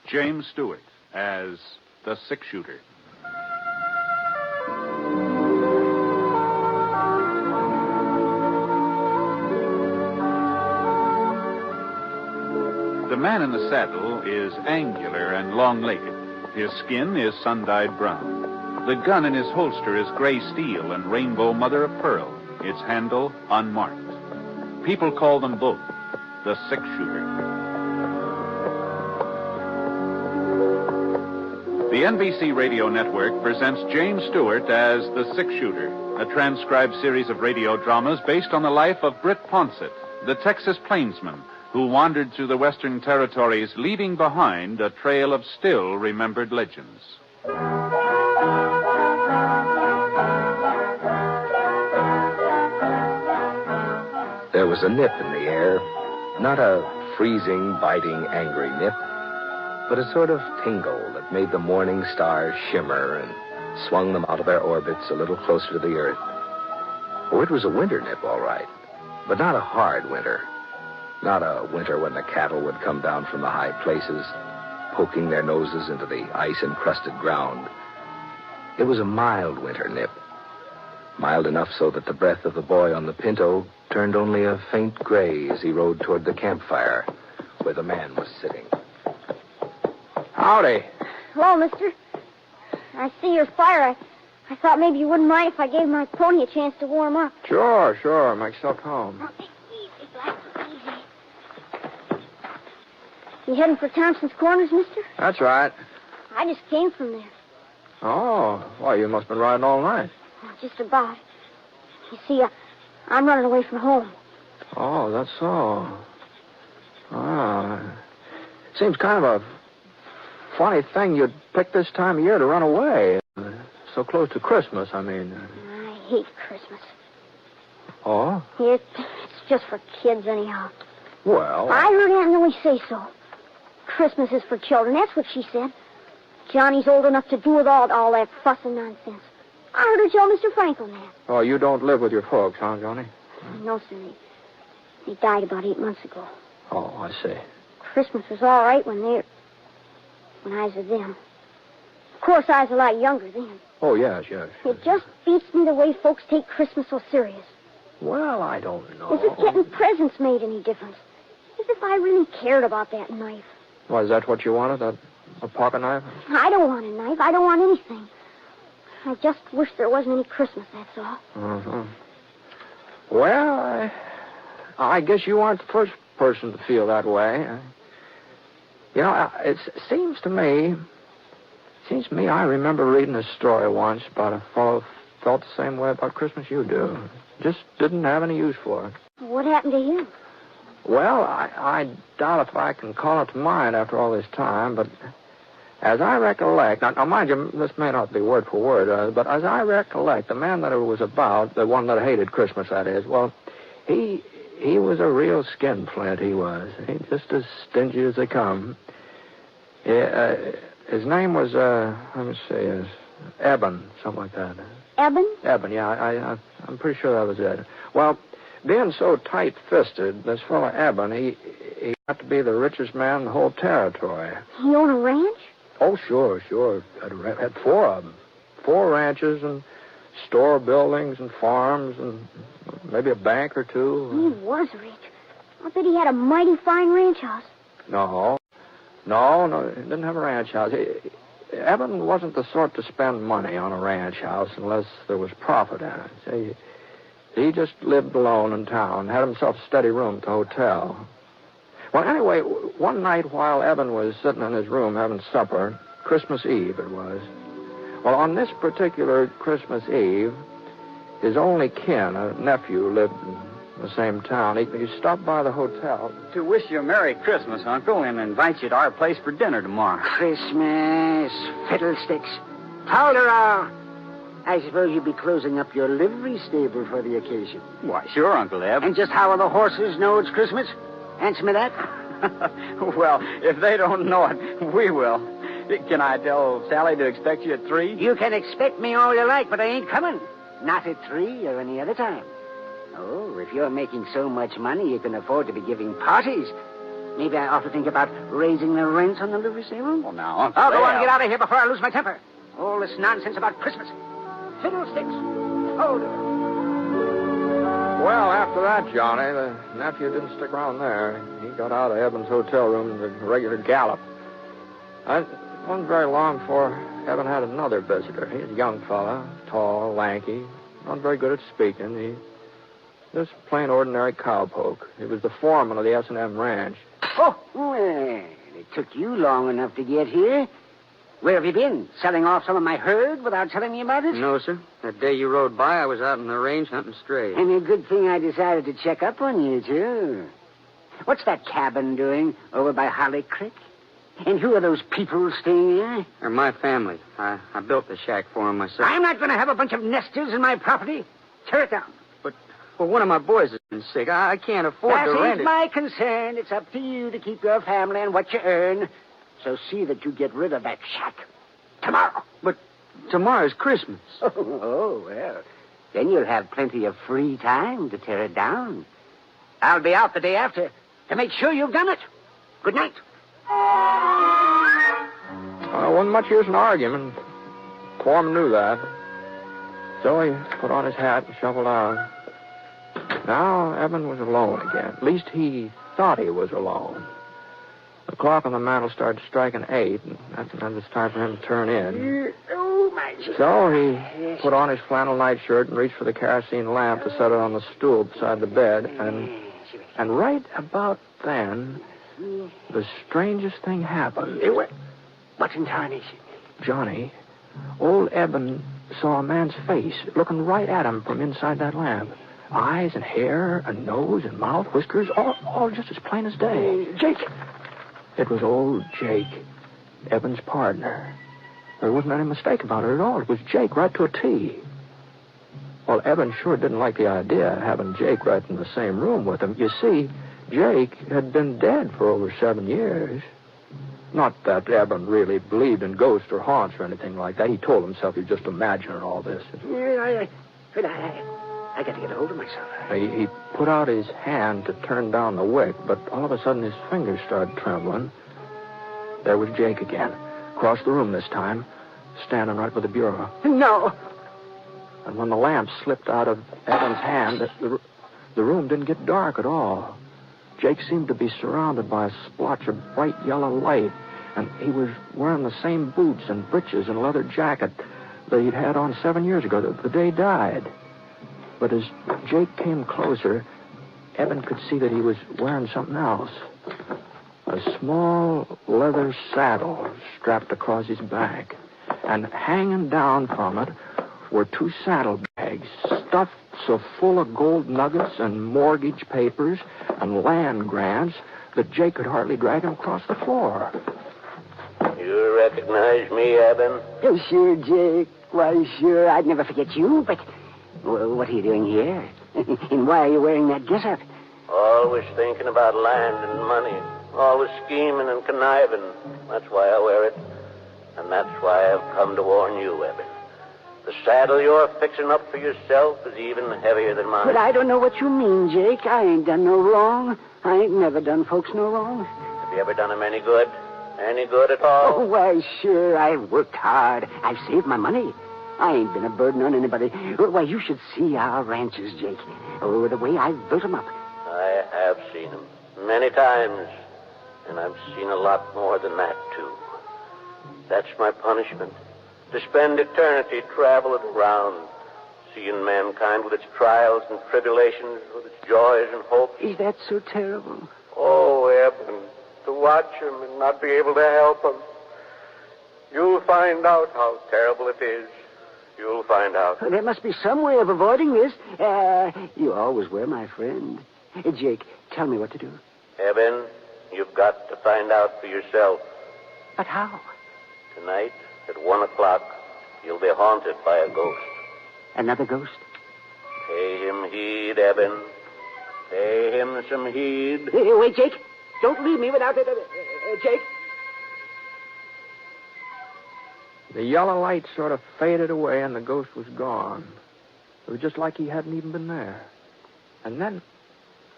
James Stewart as the six-shooter. The man in the saddle is angular and long-legged. His skin is sun-dyed brown. The gun in his holster is gray steel and rainbow mother-of-pearl, its handle unmarked. People call them both the six-shooter. The NBC Radio Network presents James Stewart as the six-shooter, a transcribed series of radio dramas based on the life of Britt Ponset, the Texas plainsman who wandered through the Western Territories, leaving behind a trail of still-remembered legends. There was a nip in the air, not a freezing, biting, angry nip, but a sort of tingle that made the morning stars shimmer and swung them out of their orbits a little closer to the earth. Oh, it was a winter nip, all right, but not a hard winter. Not a winter when the cattle would come down from the high places, poking their noses into the ice-encrusted ground. It was a mild winter nip, mild enough so that the breath of the boy on the pinto turned only a faint gray as he rode toward the campfire where the man was sitting. Howdy. Hello, mister. I see your fire. I thought maybe you wouldn't mind if I gave my pony a chance to warm up. Sure. Make yourself home. Oh, easy, Black, easy. You heading for Thompson's Corners, mister? That's right. I just came from there. Oh, why, you must have been riding all night. Oh, just about. You see, I'm running away from home. Oh, that's so. Seems kind of a funny thing you'd pick this time of year to run away. So close to Christmas, I mean. I hate Christmas. Oh? It's just for kids, anyhow. Well... I heard Aunt Millie say so. Christmas is for children, that's what she said. Johnny's old enough to do with all that fuss and nonsense. I heard her tell Mr. Franklin that. Oh, you don't live with your folks, huh, Johnny? No, sir. They died about 8 months ago. Oh, I see. Christmas was all right when I was with them. Of course, I was a lot younger then. Oh, yes. It just beats me the way folks take Christmas so serious. Well, I don't know. As if getting presents made any difference. As if I really cared about that knife. Why, is that what you wanted, a pocket knife? I don't want a knife. I don't want anything. I just wish there wasn't any Christmas, that's all. Uh-huh. Well, I guess you aren't the first person to feel that way. You know, it seems to me I remember reading a story once about a fellow who felt the same way about Christmas you do. Just didn't have any use for it. What happened to him? Well, I doubt if I can call it to mind after all this time, but as I recollect, now mind you, this may not be word for word, but as I recollect, the man that it was about, the one that hated Christmas, that is, well, he was a real skinflint, he was. He just as stingy as they come. His name was, let me see, Eben, something like that. Eben? Eben, yeah, I'm pretty sure that was it. Well, being so tight-fisted, this fellow Eben, he got to be the richest man in the whole territory. He owned a ranch? Oh, sure. Had 4 of them. 4 ranches and store buildings and farms and maybe a bank or 2. He was rich. I bet he had a mighty fine ranch house. No, he didn't have a ranch house. Eben wasn't the sort to spend money on a ranch house unless there was profit in it. See, he just lived alone in town, had himself a steady room at the hotel. Well, anyway, one night while Eben was sitting in his room having supper, Christmas Eve it was. Well, on this particular Christmas Eve, his only kin, a nephew, lived in the same town. He stopped by the hotel. To wish you a Merry Christmas, Uncle, and invite you to our place for dinner tomorrow. Christmas, fiddlesticks. How old are you? I suppose you'll be closing up your livery stable for the occasion. Why, sure, Uncle Eb. And just how will the horses know it's Christmas? Answer me that. Well, if they don't know it, we will. Can I tell Sally to expect you at 3? You can expect me all you like, but I ain't coming. Not at 3 or any other time. Oh, if you're making so much money, you can afford to be giving parties. Maybe I ought to think about raising the rents on the livery stable. Well, now, Oh, go on and get out of here before I lose my temper. All this nonsense about Christmas. Fiddlesticks. Hold it. Well, after that, Johnny, the nephew didn't stick around there. He got out of Eben's hotel room in a regular gallop. It wasn't very long before Eben had another visitor. He was a young fella, tall, lanky, not very good at speaking. He just plain ordinary cowpoke. He was the foreman of the S&M ranch. Oh, well, it took you long enough to get here. Where have you been? Selling off some of my herd without telling me about it? No, sir. That day you rode by, I was out in the range hunting strays. And a good thing I decided to check up on you, too. What's that cabin doing over by Holly Creek? And who are those people staying there? They're my family. I built the shack for them myself. I'm not going to have a bunch of nesters in my property. Tear it down. Well, one of my boys has been sick. I can't afford to rent That it. ain't my concern. It's up to you to keep your family and what you earn. So see that you get rid of that shack. Tomorrow. But tomorrow's Christmas. Oh, well. Then you'll have plenty of free time to tear it down. I'll be out the day after to make sure you've done it. Good night. Wasn't much use in arguing. Foreman knew that. So he put on his hat and shuffled out. Now Eben was alone again. At least he thought he was alone. The clock on the mantel started striking 8, and that meant it was time for him to turn in. Oh, my God. So he put on his flannel nightshirt and reached for the kerosene lamp to set it on the stool beside the bed. And right about then, the strangest thing happened. What in tarnation? Johnny, old Eben saw a man's face looking right at him from inside that lamp. Eyes and hair and nose and mouth, whiskers, all just as plain as day. Jake. It was old Jake, Eben's partner. There wasn't any mistake about it at all. It was Jake right to a T. Well, Eben sure didn't like the idea of having Jake right in the same room with him. You see, Jake had been dead for over 7 years. Not that Eben really believed in ghosts or haunts or anything like that. He told himself he was just imagining all this. I got to get a hold of myself. He put out his hand to turn down the wick, but all of a sudden his fingers started trembling. There was Jake again, across the room this time, standing right by the bureau. No. And when the lamp slipped out of Eben's hand, the room didn't get dark at all. Jake seemed to be surrounded by a splotch of bright yellow light, and he was wearing the same boots and breeches and leather jacket that he'd had on 7 years ago, the day he died. But as Jake came closer, Eben could see that he was wearing something else. A small leather saddle strapped across his back. And hanging down from it were 2 saddlebags stuffed so full of gold nuggets and mortgage papers and land grants that Jake could hardly drag him across the floor. You recognize me, Eben? Oh, sure, Jake. Why, sure. I'd never forget you, but... Well, what are you doing here? And why are you wearing that getup? Always thinking about land and money. Always scheming and conniving. That's why I wear it. And that's why I've come to warn you, Eben. The saddle you're fixing up for yourself is even heavier than mine. But I don't know what you mean, Jake. I ain't done no wrong. I ain't never done folks no wrong. Have you ever done them any good? Any good at all? Oh, why, sure. I've worked hard. I've saved my money. I ain't been a burden on anybody. Why, you should see our ranches, Jake. Oh, the way I've built them up. I have seen them many times. And I've seen a lot more than that, too. That's my punishment. To spend eternity traveling around, seeing mankind with its trials and tribulations, with its joys and hopes. Is that so terrible? Oh, Eben, to watch him and not be able to help him. You'll find out how terrible it is. You'll find out. There must be some way of avoiding this. You always were my friend. Jake, tell me what to do. Eben, you've got to find out for yourself. But how? Tonight, at 1 o'clock, you'll be haunted by a ghost. Another ghost? Pay him heed, Eben. Pay him some heed. Wait, Jake. Don't leave me without it. Jake. The yellow light sort of faded away, and the ghost was gone. It was just like he hadn't even been there. And then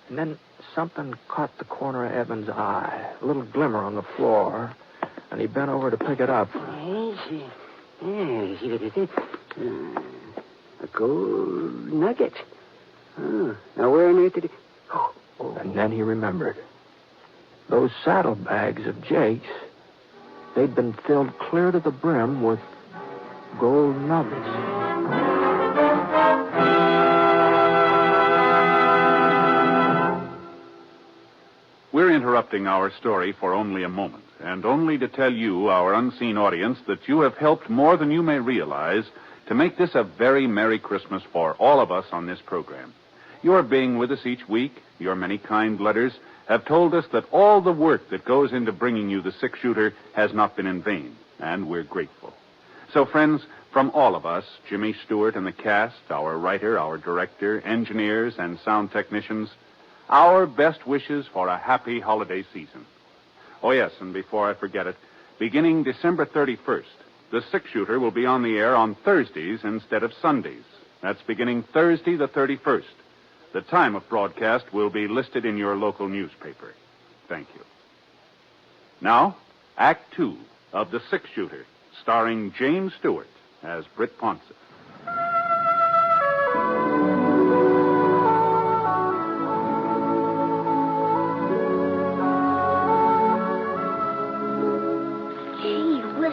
And then something caught the corner of Eben's eye, a little glimmer on the floor, and he bent over to pick it up. A gold nugget. Oh, now where on earth did it... Oh. And then he remembered. Those saddlebags of Jake's, they'd been filled clear to the brim with gold nuggets. We're interrupting our story for only a moment, and only to tell you, our unseen audience, that you have helped more than you may realize to make this a very Merry Christmas for all of us on this program. Your being with us each week, your many kind letters, have told us that all the work that goes into bringing you the six-shooter has not been in vain, and we're grateful. So, friends, from all of us, Jimmy Stewart and the cast, our writer, our director, engineers, and sound technicians, our best wishes for a happy holiday season. Oh, yes, and before I forget it, beginning December 31st, the six-shooter will be on the air on Thursdays instead of Sundays. That's beginning Thursday the 31st. The time of broadcast will be listed in your local newspaper. Thank you. Now, Act 2 of The Six-Shooter, starring James Stewart as Britt Ponset.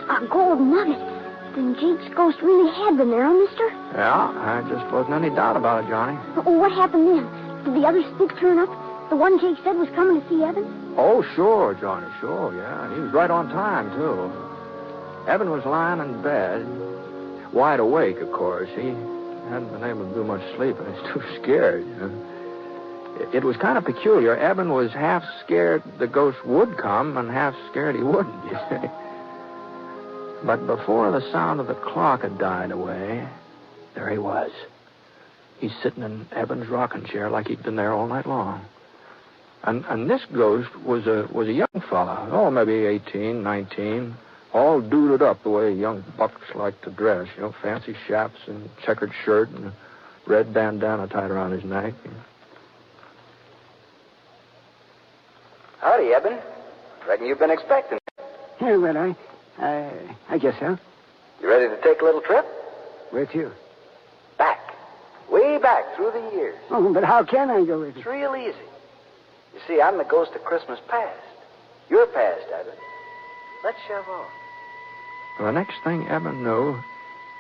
A gold nugget. Then Jake's ghost really had been there, huh, mister? Yeah, there just wasn't any doubt about it, Johnny. Oh, what happened then? Did the other spook turn up? The one Jake said was coming to see Evan? Oh, sure, Johnny, sure, yeah. He was right on time, too. Evan was lying in bed, wide awake, of course. He hadn't been able to do much sleeping. He was too scared. It was kind of peculiar. Evan was half scared the ghost would come and half scared he wouldn't, you see. But before the sound of the clock had died away, there he was. He's sitting in Evan's rocking chair like he'd been there all night long. And this ghost was a young fella, maybe 18, 19, all duded up the way young bucks like to dress, fancy chaps and checkered shirt and a red bandana tied around his neck. Howdy, Eben. Reckon you've been expecting. Yeah, well, I guess so. You ready to take a little trip? Where to? Back. Way back through the years. Oh, but how can I go with you? It's real easy. You see, I'm the ghost of Christmas past. You're past, Eben. Let's shove off. Well, the next thing Evan knew,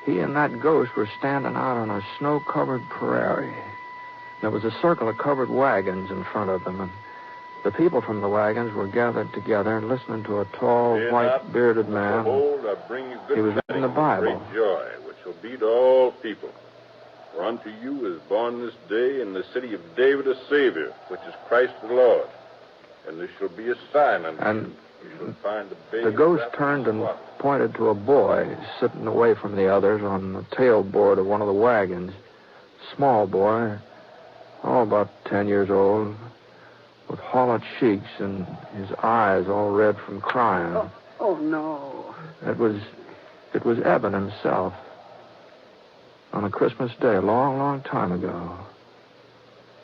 he and that ghost were standing out on a snow-covered prairie. There was a circle of covered wagons in front of them, and the people from the wagons were gathered together and listening to a tall, white-bearded man. Behold, I bring you good He was reading the Bible. Great joy, which will be to all people. For unto you is born this day in the city of David a Savior, which is Christ the Lord. And this shall be a sign unto you. You shall find a baby. The ghost turned and pointed to a boy sitting away from the others on the tailboard of one of the wagons. Small boy, about 10 years old, with hollow cheeks and his eyes all red from crying. Oh no. It was Eben himself. On a Christmas day, a long, long time ago.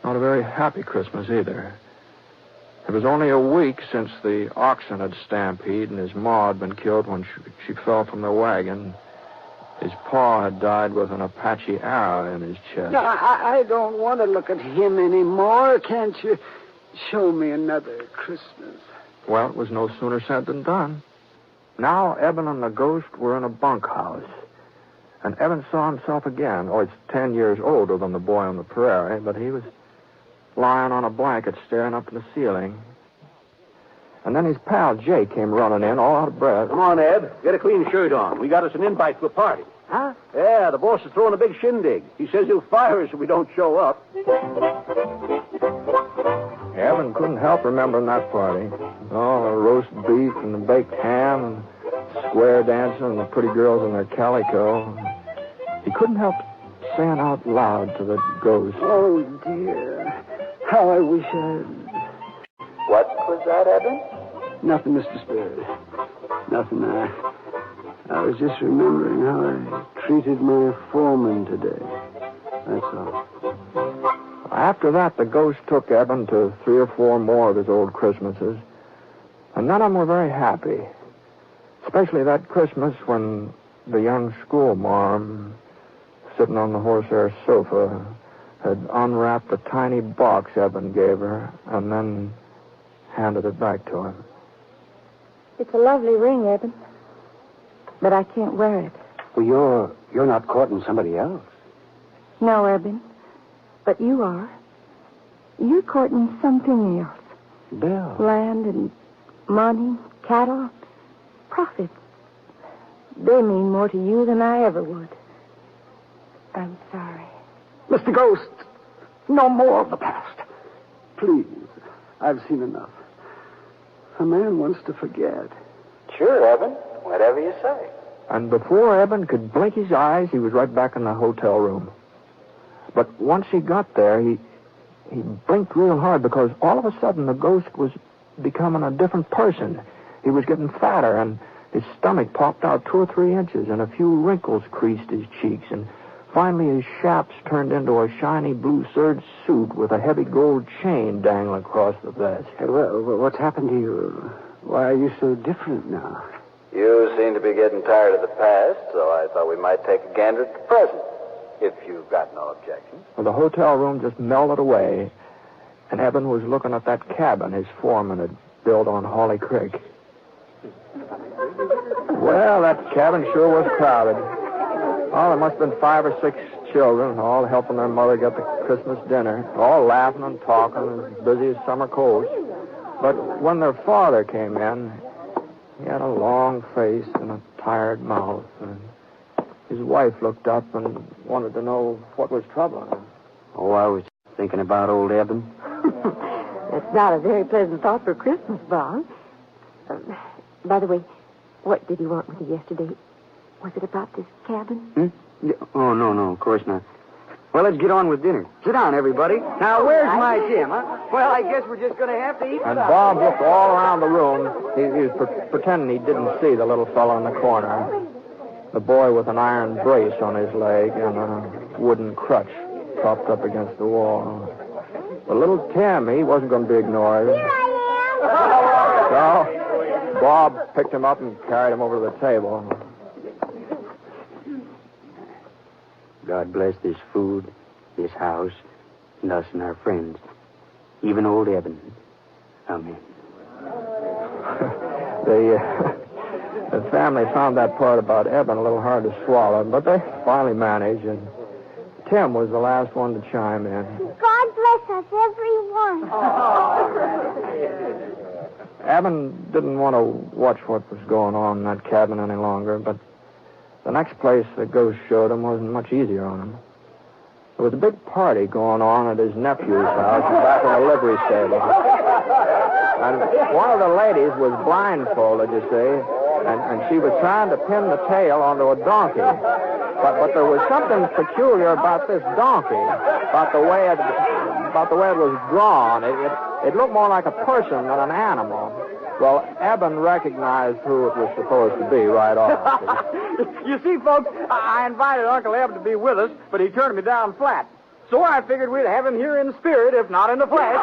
Not a very happy Christmas either. It was only a week since the oxen had stampeded and his ma had been killed when she fell from the wagon. His pa had died with an Apache arrow in his chest. No, I don't want to look at him anymore. Can't you show me another Christmas? Well, it was no sooner said than done. Now Eben and the ghost were in a bunkhouse. And Eben saw himself again. Oh, he's 10 years older than the boy on the prairie, but he was lying on a blanket staring up at the ceiling. And then his pal Jake came running in, all out of breath. Come on, Ed. Get a clean shirt on. We got us an invite to a party. Huh? Yeah, the boss is throwing a big shindig. He says he'll fire us if we don't show up. Eben couldn't help remembering that party. Oh, the roast beef and the baked ham and square dancing and the pretty girls in their calico. He couldn't help saying out loud to the ghost. Oh, dear. How I wish I'd... What was that, Eben? Nothing, Mr. Spirit. Nothing. I was just remembering how I treated my foreman today. That's all. After that, the ghost took Eben to 3 or 4 more of his old Christmases, and none of them were very happy. Especially that Christmas when the young schoolmarm, sitting on the horsehair sofa, had unwrapped a tiny box Eben gave her and then handed it back to him. It's a lovely ring, Eben, but I can't wear it. Well, you're not courting somebody else. No, Eben, but you are. You're courting something else. Bill. Land and money, cattle, profits. They mean more to you than I ever would. I'm sorry. Mr. Ghost, no more of the past. Please, I've seen enough. A man wants to forget. Sure, Evan. Whatever you say. And before Eben could blink his eyes, he was right back in the hotel room. But once he got there, he blinked real hard because all of a sudden the ghost was becoming a different person. He was getting fatter, and his stomach popped out 2 or 3 inches, and a few wrinkles creased his cheeks, and finally his chaps turned into a shiny blue serge suit with a heavy gold chain dangling across the vest. Hey, well, what's happened to you? Why are you so different now? You seem to be getting tired of the past, so I thought we might take a gander at the present, if you've got no objections. Well, the hotel room just melted away, and Eben was looking at that cabin his foreman had built on Holly Creek. Well, that cabin sure was crowded. Oh, there must have been 5 or 6 children, all helping their mother get the Christmas dinner, all laughing and talking, as busy as summer colds. But when their father came in, he had a long face and a tired mouth, and his wife looked up and wanted to know what was troubling him. Oh, I was thinking about old Eben. That's not a very pleasant thought for Christmas, Bob. By the way, what did you want with you yesterday? Was it about this cabin? Yeah. Oh, no, of course not. Well, let's get on with dinner. Sit down, everybody. Now, where's my Tim, huh? Well, I guess we're just going to have to eat. And Bob looked all around the room. He was pretending he didn't see the little fellow in the corner. The boy with an iron brace on his leg and a wooden crutch propped up against the wall. But little Tim, he wasn't going to be ignored. Here I am. So Bob picked him up and carried him over to the table. God bless this food, this house, and us and our friends. Even old Eben. Amen. The family found that part about Eben a little hard to swallow, but they finally managed, and Tim was the last one to chime in. God bless us, everyone. Eben didn't want to watch what was going on in that cabin any longer, but the next place the ghost showed him wasn't much easier on him. There was a big party going on at his nephew's house back in the livery stable. And one of the ladies was blindfolded, you see, and she was trying to pin the tail onto a donkey. But there was something peculiar about this donkey, about the way it was drawn. It looked more like a person than an animal. Well, Eben recognized who it was supposed to be right off. You see, folks, I invited Uncle Eben to be with us, but he turned me down flat. So I figured we'd have him here in spirit, if not in the flesh.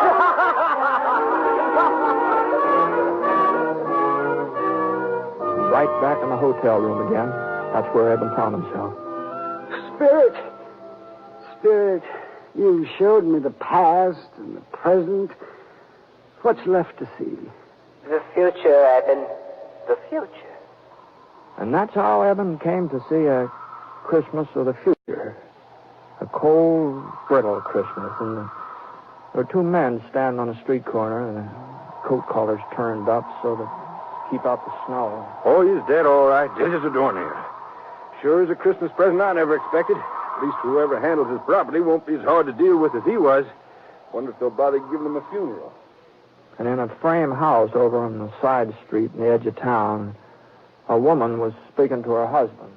Right back in the hotel room again. That's where Eben found himself. Spirit, you showed me the past and the present. What's left to see? The future, Eben. The future. And that's how Eben came to see a Christmas of the future. A cold, brittle Christmas. And there were 2 men standing on a street corner, their coat collars turned up so to keep out the snow. Oh, he's dead, all right. Dead as a doornail. Sure is a Christmas present I never expected. At least whoever handles his property won't be as hard to deal with as he was. Wonder if they'll bother giving him a funeral. And in a frame house over on the side street in the edge of town, a woman was speaking to her husband.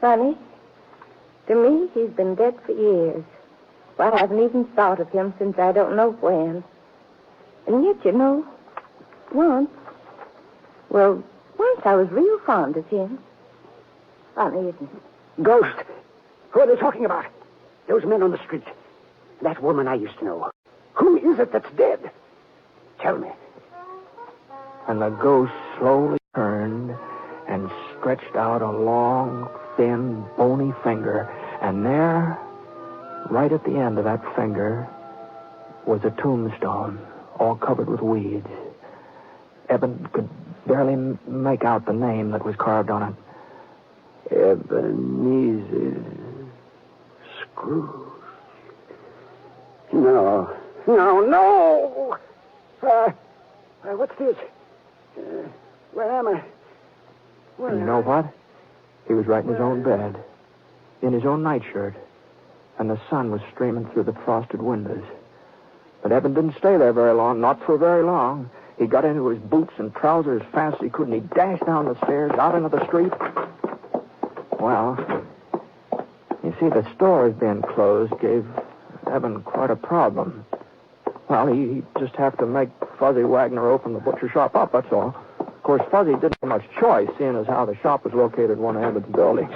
Sonny, to me, he's been dead for years. Well, I haven't even thought of him since I don't know when. And yet, you know, once I was real fond of him. Funny, isn't it? Ghost. Who are they talking about? Those men on the street. That woman I used to know. Who is it that's dead? Tell me. And the ghost slowly turned and stretched out a long, thin, bony finger. And there, right at the end of that finger, was a tombstone, all covered with weeds. Eben could barely make out the name that was carved on it. Ebenezer Scrooge. No. What's this? Where am I? You know what? He was right in his own bed, in his own nightshirt, and the sun was streaming through the frosted windows. But Eben didn't stay there very long, not for very long. He got into his boots and trousers as fast as he could, and he dashed down the stairs, out into the street. Well, you see, the stores being closed gave Eben quite a problem. Well, he'd just have to make Fuzzy Wagner open the butcher shop up, that's all. Of course, Fuzzy didn't have much choice, seeing as how the shop was located in one of Eben's buildings.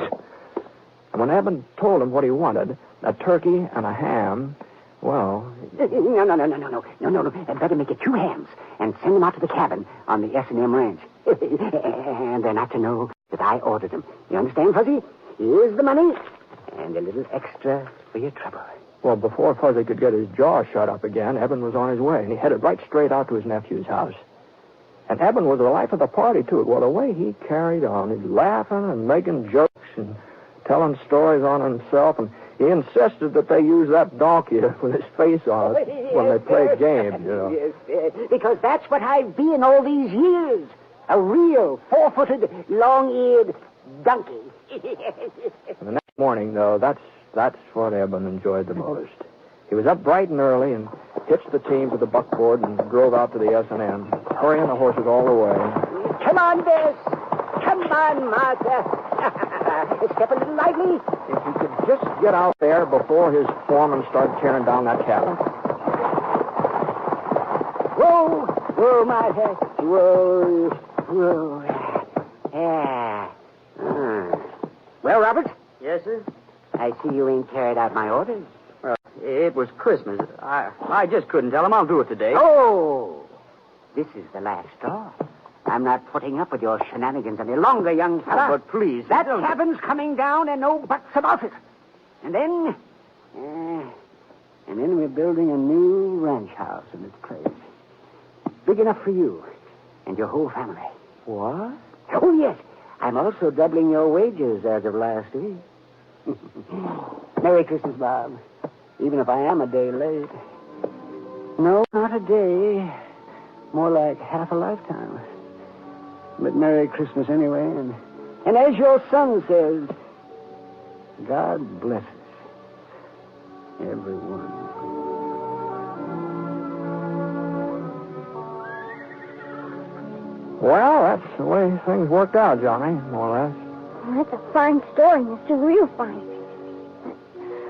And when Eben told him what he wanted, a turkey and a ham, well... No. I'd better make it 2 hams and send them out to the cabin on the S&M ranch. And they're not to know that I ordered them. You understand, Fuzzy? Here's the money and a little extra for your trouble. Well, before Fuzzy could get his jaw shut up again, Eben was on his way, and he headed right straight out to his nephew's house. And Eben was the life of the party, too. Well, the way he carried on, he's laughing and making jokes and telling stories on himself, and he insisted that they use that donkey with his face on it when they played games, you know. Yes, because that's what I've been all these years. A real 4-footed, long-eared donkey. And the next morning, though, that's what Eben enjoyed the most. He was up bright and early and hitched the team to the buckboard and drove out to the S&M, hurrying the horses all the way. Come on, Bess. Come on, Martha. Step a little lively. If he could just get out there before his foreman started tearing down that cabin. Whoa, Martha. Whoa. Yeah. Well, Robert? Yes, sir? I see you ain't carried out my orders. Well, it was Christmas. I just couldn't tell him I'll do it today. Oh, this is the last straw. I'm not putting up with your shenanigans any longer, young fella. Oh, but please... That cabin's coming down and no buts about it. And then we're building a new ranch house in its place. Big enough for you and your whole family. What? Oh, yes. I'm also doubling your wages as of last week. Merry Christmas, Bob. Even if I am a day late. No, not a day. More like half a lifetime. But Merry Christmas anyway. And as your son says, God blesses everyone. Well, that's the way things worked out, Johnny, more or less. Well, that's a fine story, Mr. Real fine.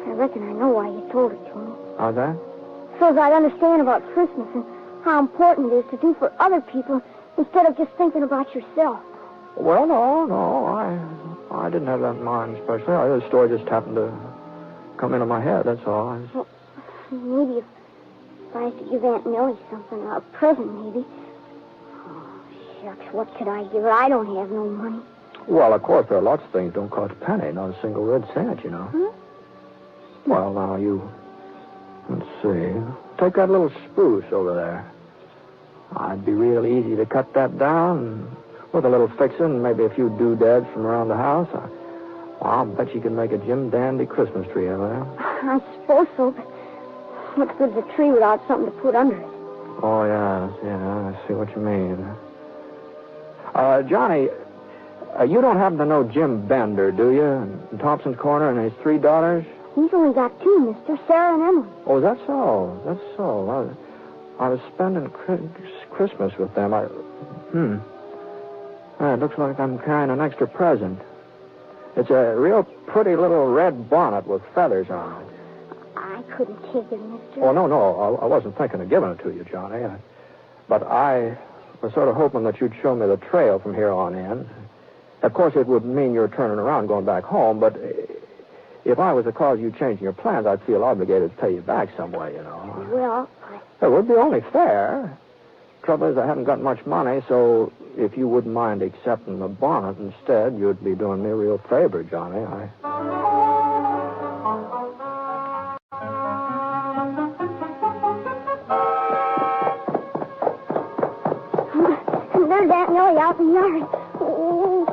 I reckon I know why you told it to me. How's that? So that I'd understand about Christmas and how important it is to do for other people instead of just thinking about yourself. Well, no. I didn't have that in mind especially. The story just happened to come into my head, that's all. Well, maybe if I had to give Aunt Millie something, a present maybe. Oh, shucks, what could I give her? I don't have no money. Well, of course, there are lots of things that don't cost a penny, not a single red cent, you know. Huh? Well, now, let's see. Take that little spruce over there. It'd be real easy to cut that down, and with a little fixing and maybe a few doodads from around the house. I'll bet you can make a Jim Dandy Christmas tree over there. I suppose so, but what's good of a tree without something to put under it? Oh, yeah, I see what you mean. Johnny, you don't happen to know Jim Bender, do you? In Thompson's Corner and his 3 daughters? He's only got 2, mister, Sarah and Emily. Oh, that's so. I was spending Christmas with them. It looks like I'm carrying an extra present. It's a real pretty little red bonnet with feathers on it. I couldn't take it, mister. Oh, no. I wasn't thinking of giving it to you, Johnny. But I was sort of hoping that you'd show me the trail from here on in. Of course, it would mean you're turning around going back home, but if I was to cause you changing your plans, I'd feel obligated to pay you back some way, you know. Well, It would be only fair. Trouble is, I haven't got much money, so if you wouldn't mind accepting the bonnet instead, you'd be doing me a real favor, Johnny. There's Aunt Millie out in the yard. Oh,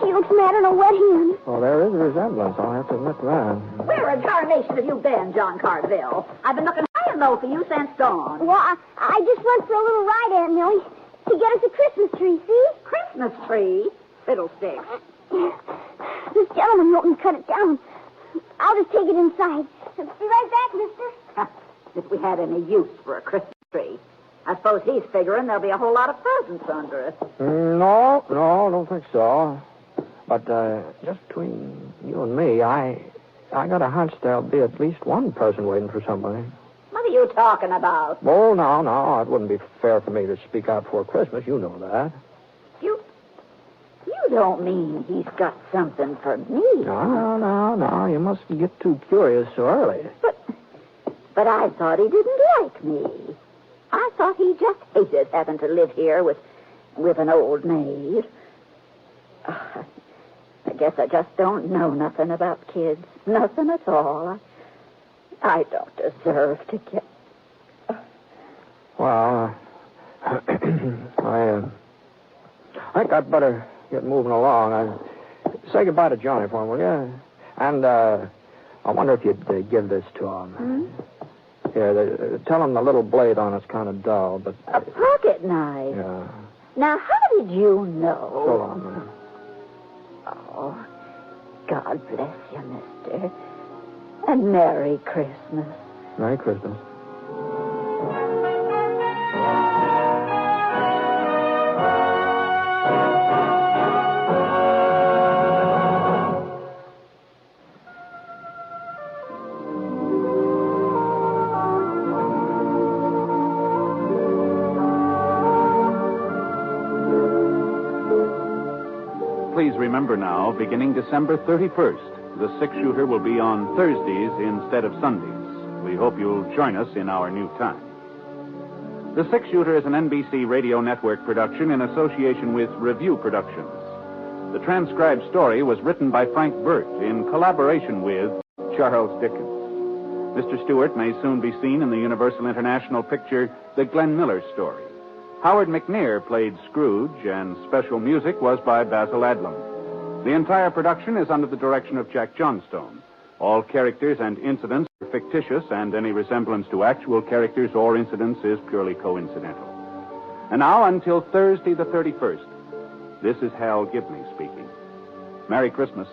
she looks mad in a wet hen. Well, there is a resemblance. I'll have to admit that. Where in tarnation have you been, John Cartville? I've been looking high and low for you since dawn. Well, I just went for a little ride, Aunt Millie, to get us a Christmas tree, see? Christmas tree? Fiddlesticks. This gentleman won't cut it down. I'll just take it inside. Be right back, mister. If we had any use for a Christmas tree. I suppose he's figuring there'll be a whole lot of presents under it. No, don't think so. But just between you and me, I got a hunch there'll be at least one person waiting for somebody. What are you talking about? Oh, no. It wouldn't be fair for me to speak out before Christmas. You know that. You don't mean he's got something for me? No. You mustn't get too curious so early. But I thought he didn't like me. I thought he just hated having to live here with an old maid. I guess I just don't know nothing about kids. Nothing at all. I don't deserve to get... Well, I think I'd better get moving along. Say goodbye to Johnny for him, will you? And I wonder if you'd give this to him. Hmm? Here, tell him the little blade on it's kind of dull, but... A pocket knife? Yeah. Now, how did you know? So long, man. Oh, God bless you, mister. And Merry Christmas. Merry Christmas. Please remember now, beginning December 31st, the six-shooter will be on Thursdays instead of Sundays. We hope you'll join us in our new time. The Six-Shooter is an NBC Radio Network production in association with Review Productions. The transcribed story was written by Frank Burt in collaboration with Charles Dickens. Mr. Stewart may soon be seen in the Universal International picture The Glenn Miller Story. Howard McNear played Scrooge, and special music was by Basil Adlam. The entire production is under the direction of Jack Johnstone. All characters and incidents are fictitious, and any resemblance to actual characters or incidents is purely coincidental. And now, until Thursday the 31st, this is Hal Gibney speaking. Merry Christmas.